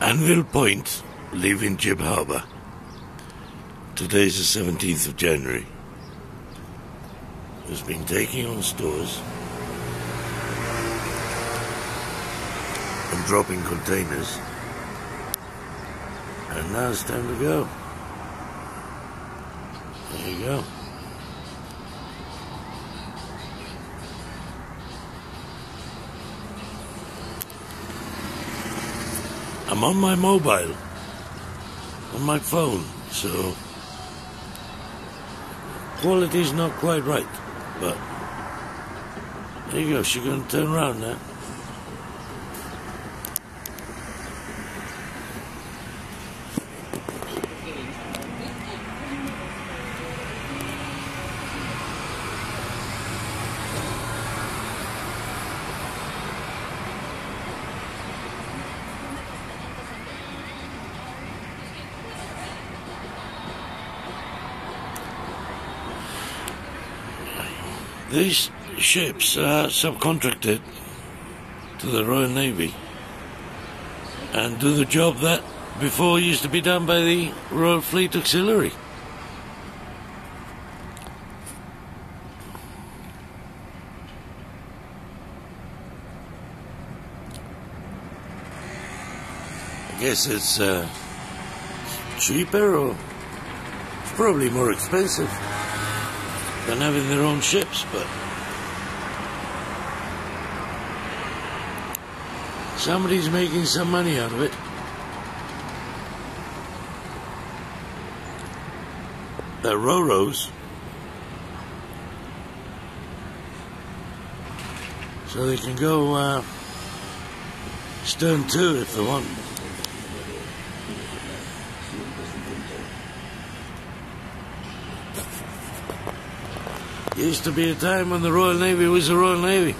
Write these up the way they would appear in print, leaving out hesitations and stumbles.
Anvil Point, leaving Gib Harbour. Today's the 17th of January. Has been taking on stores and dropping containers, and now it's time to go. There you go. I'm on my mobile, on my phone, so quality's not quite right, but there you go. She's going to turn around now. These ships are subcontracted to the Royal Navy and do the job that before used to be done by the Royal Fleet Auxiliary. I guess it's cheaper, or it's probably more expensive than having their own ships, but somebody's making some money out of it. They're Ro-Ros, so they can go stern to if they want. Used to be a time when the Royal Navy was the Royal Navy.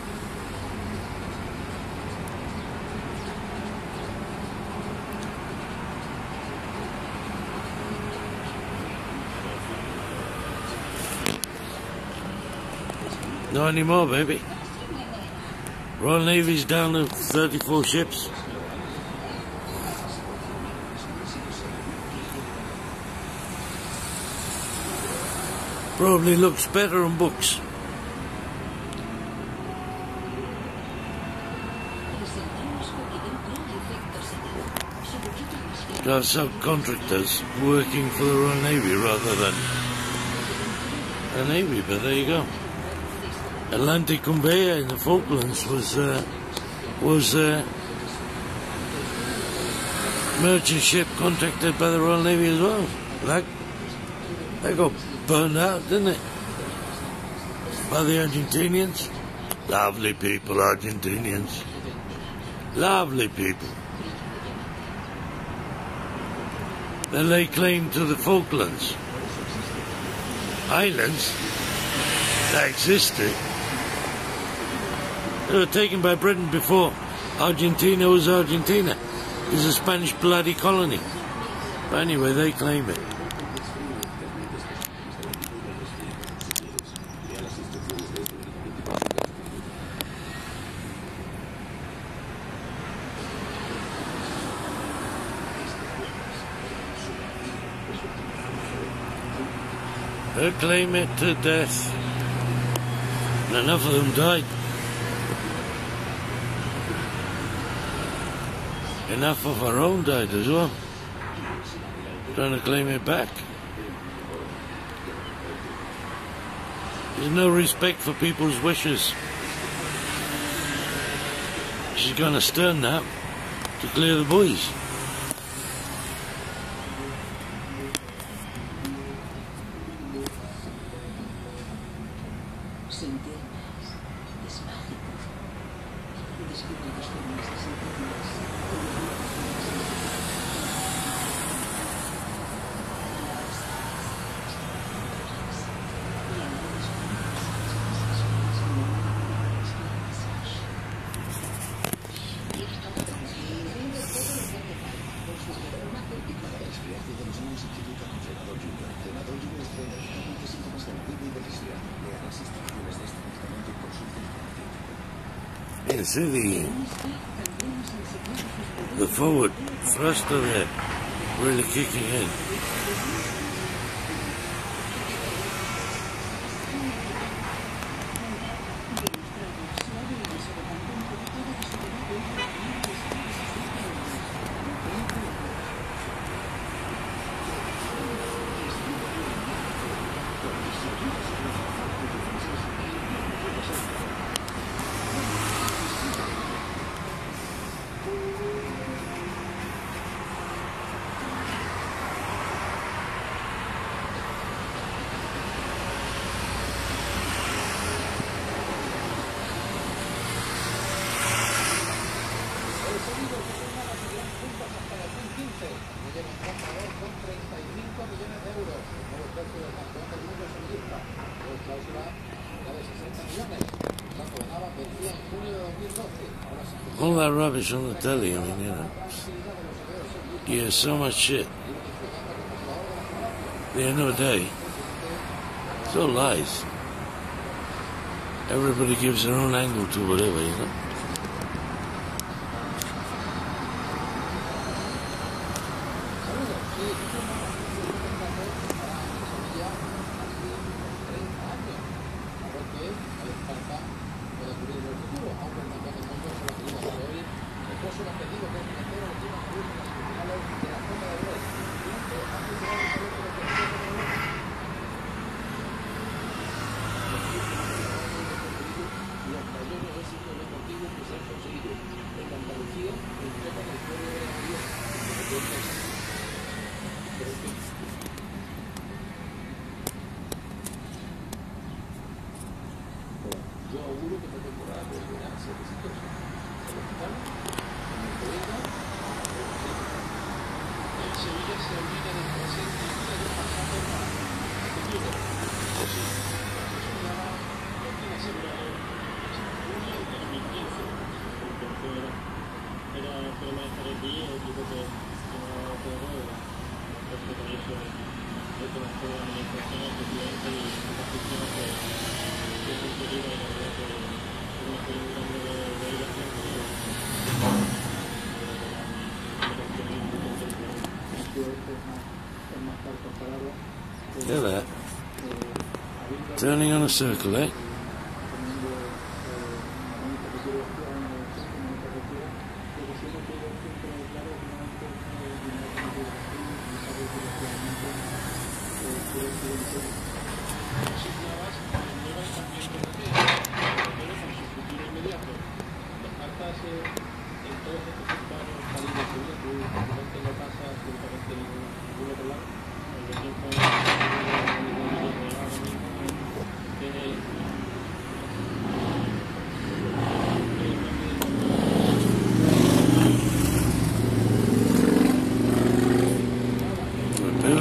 Not anymore, baby. Royal Navy's down to 34 ships. Probably looks better on books. To have subcontractors working for the Royal Navy rather than the Navy, but there you go. Atlantic Conveyor in the Falklands was merchant ship contracted by the Royal Navy as well. That got burned out, didn't it? By the Argentinians. Lovely people, Argentinians. Lovely people. They lay claim to the Falklands Islands that existed. They were taken by Britain before Argentina was Argentina. It was a Spanish bloody colony. But anyway, they claim it. They claim it to death. And enough of them died. Enough of our own died as well. Trying to claim it back. There's no respect for people's wishes. She's gone astern now to clear the buoys. see the forward thruster there really kicking in. All that rubbish on the telly, I mean, you know. You hear so much shit. At the end of the day, it's all lies. Everybody gives their own angle to whatever, you know. Look at that. Turning on a circle, eh?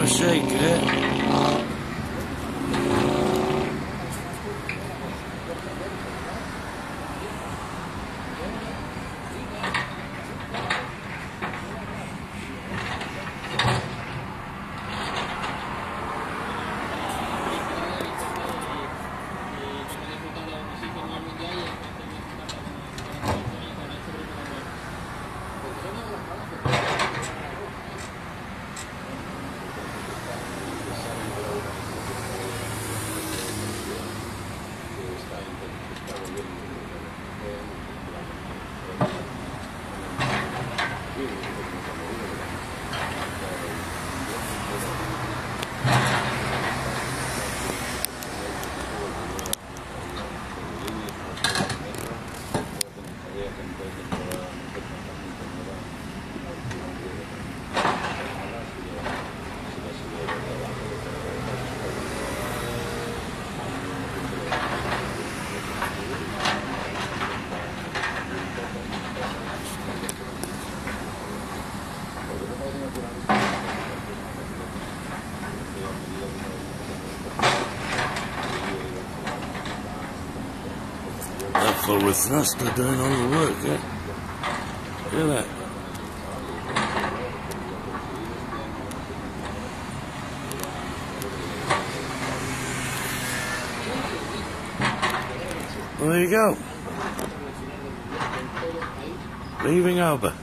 Shake it. With thruster doing all the work, yeah? Look at that. Well, there you go. leaving harbour.